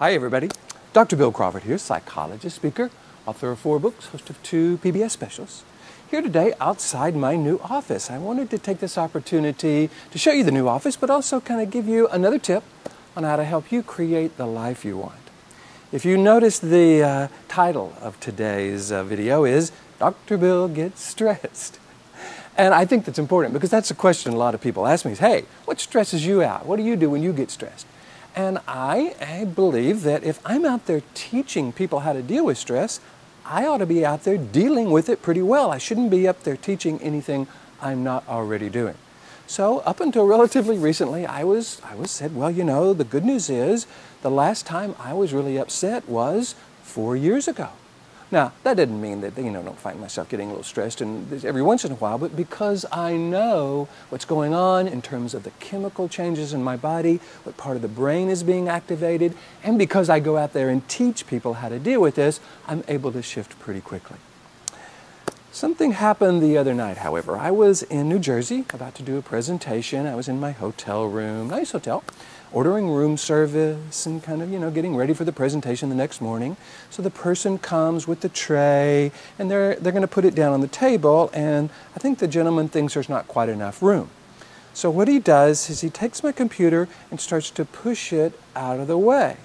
Hi everybody, Dr. Bill Crawford here, psychologist, speaker, author of 4 books, host of 2 PBS specials. Here today outside my new office. I wanted to take this opportunity to show you the new office, but also kind of give you another tip on how to help you create the life you want. If you notice, the title of today's video is Dr. Bill Gets Stressed. And I think that's important because that's a question a lot of people ask me is, hey, what stresses you out? What do you do when you get stressed? And I believe that if I'm out there teaching people how to deal with stress, I ought to be out there dealing with it pretty well. I shouldn't be up there teaching anything I'm not already doing. So up until relatively recently, I was said, well, you know, the good news is the last time I was really upset was 4 years ago. Now, that didn't mean that, you know, I don't find myself getting a little stressed every once in a while, but because I know what's going on in terms of the chemical changes in my body, what part of the brain is being activated, and because I go out there and teach people how to deal with this, I'm able to shift pretty quickly. Something happened the other night, however. I was in New Jersey about to do a presentation. I was in my hotel room, nice hotel, ordering room service and kind of, you know, getting ready for the presentation the next morning. So the person comes with the tray and they're going to put it down on the table, and I think the gentleman thinks there's not quite enough room. So what he does is he takes my computer and starts to push it out of the way.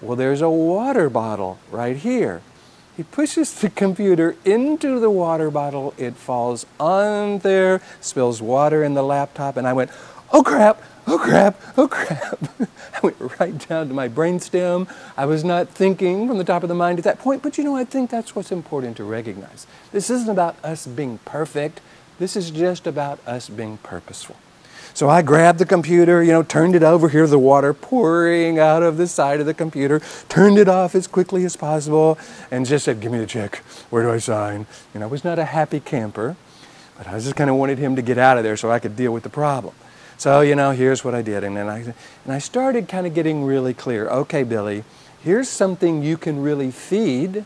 Well, there's a water bottle right here. He pushes the computer into the water bottle, it falls on there, spills water in the laptop, and I went, oh crap, oh crap, oh crap. I went right down to my brainstem. I was not thinking from the top of the mind at that point, but you know, I think that's what's important to recognize. This isn't about us being perfect, this is just about us being purposeful. So I grabbed the computer, you know, turned it over, here's the water pouring out of the side of the computer, turned it off as quickly as possible, and just said, give me the check, where do I sign? You know, I was not a happy camper, but I just kind of wanted him to get out of there so I could deal with the problem. So, you know, here's what I did, and I started kind of getting really clear. Okay, Billy, here's something you can really feed,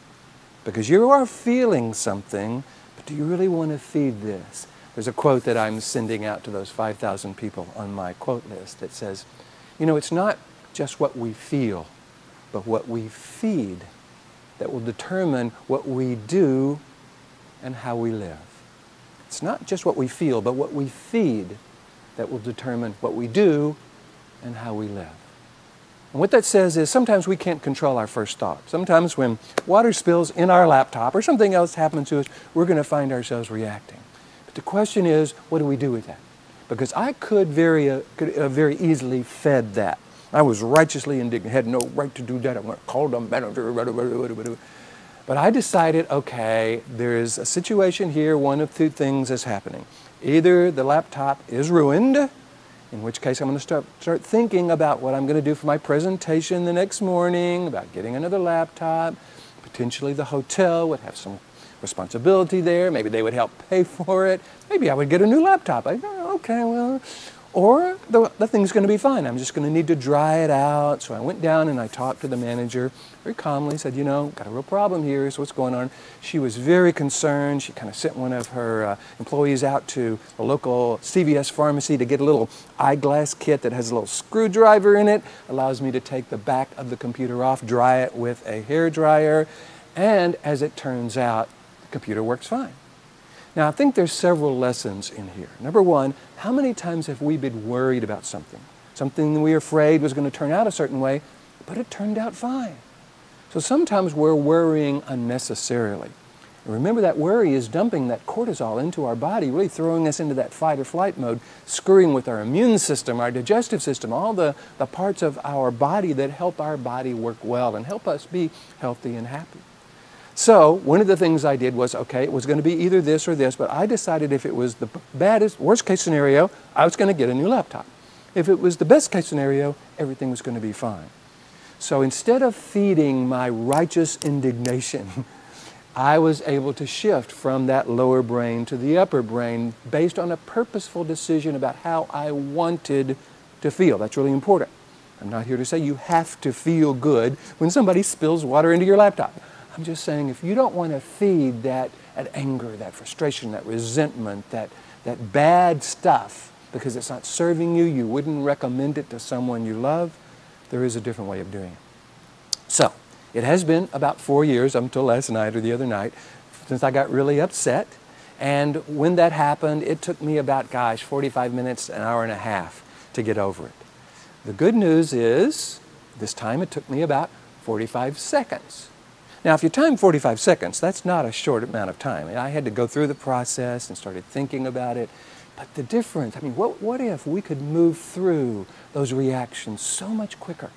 because you are feeling something, but do you really want to feed this? There's a quote that I'm sending out to those 5,000 people on my quote list that says, you know, it's not just what we feel, but what we feed that will determine what we do and how we live. It's not just what we feel, but what we feed that will determine what we do and how we live. And what that says is sometimes we can't control our first thought. Sometimes when water spills in our laptop or something else happens to us, we're going to find ourselves reacting. The question is, what do we do with that? Because I could very easily fed that. I was righteously indignant, had no right to do that. I'm going to call them manager. But I decided, okay, there is a situation here, one of 2 things is happening. Either the laptop is ruined, in which case I'm going to start thinking about what I'm going to do for my presentation the next morning, about getting another laptop. Potentially the hotel would have some responsibility there. Maybe they would help pay for it. Maybe I would get a new laptop. Okay, well, or the thing's going to be fine. I'm just going to need to dry it out. So I went down and I talked to the manager very calmly, said, you know, got a real problem here, so what's going on? She was very concerned. She kind of sent one of her employees out to a local CVS pharmacy to get a little eyeglass kit that has a little screwdriver in it, allows me to take the back of the computer off, dry it with a hair dryer, and as it turns out, the computer works fine. Now, I think there's several lessons in here. Number one, how many times have we been worried about something? Something we were afraid was going to turn out a certain way, but it turned out fine. So sometimes we're worrying unnecessarily. And remember, that worry is dumping that cortisol into our body, really throwing us into that fight or flight mode, screwing with our immune system, our digestive system, all the parts of our body that help our body work well and help us be healthy and happy. So one of the things I did was, okay, it was going to be either this or this, but I decided if it was the worst case scenario, I was going to get a new laptop. If it was the best case scenario, everything was going to be fine. So instead of feeding my righteous indignation, I was able to shift from that lower brain to the upper brain based on a purposeful decision about how I wanted to feel. That's really important. I'm not here to say you have to feel good when somebody spills water into your laptop. I'm just saying if you don't want to feed that anger, that frustration, that resentment, that bad stuff because it's not serving you, you wouldn't recommend it to someone you love, there is a different way of doing it. So, it has been about 4 years, up until last night or the other night, since I got really upset. And when that happened, it took me about, 45 minutes, an hour and a half to get over it. The good news is, this time it took me about 45 seconds. Now, if you time 45 seconds, that's not a short amount of time. I had to go through the process and started thinking about it. But the difference, what if we could move through those reactions so much quicker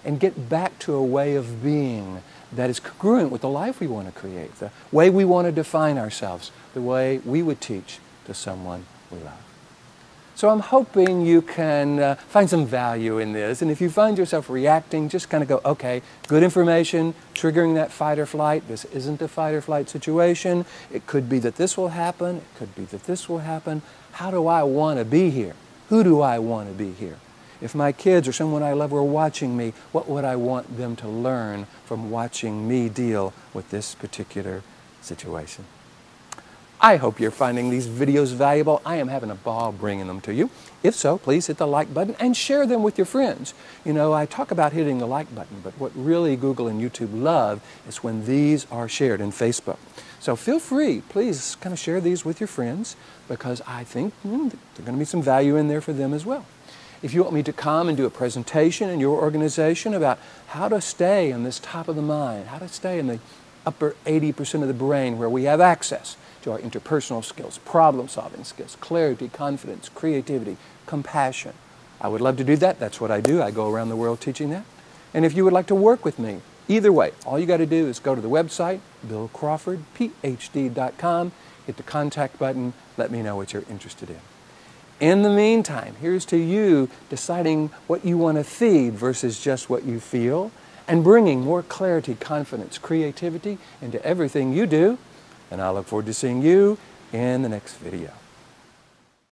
and get back to a way of being that is congruent with the life we want to create, the way we want to define ourselves, the way we would teach to someone we love. So I'm hoping you can find some value in this, and if you find yourself reacting, just kind of go, okay, good information, triggering that fight or flight. This isn't a fight or flight situation. It could be that this will happen. It could be that this will happen. How do I want to be here? Who do I want to be here? If my kids or someone I love were watching me, what would I want them to learn from watching me deal with this particular situation? I hope you're finding these videos valuable. I am having a ball bringing them to you. If so, please hit the like button and share them with your friends. You know, I talk about hitting the like button, but what really Google and YouTube love is when these are shared in Facebook. So feel free, please kind of share these with your friends, because I think there's going to be some value in there for them as well. If you want me to come and do a presentation in your organization about how to stay in this top of the mind, how to stay in the upper 80% of the brain where we have access to our interpersonal skills, problem-solving skills, clarity, confidence, creativity, compassion, I would love to do that. That's what I do. I go around the world teaching that. And if you would like to work with me, either way, all you got to do is go to the website, billcrawfordphd.com, hit the contact button, let me know what you're interested in. In the meantime, here's to you deciding what you want to feed versus just what you feel, and bringing more clarity, confidence, creativity into everything you do. And I look forward to seeing you in the next video.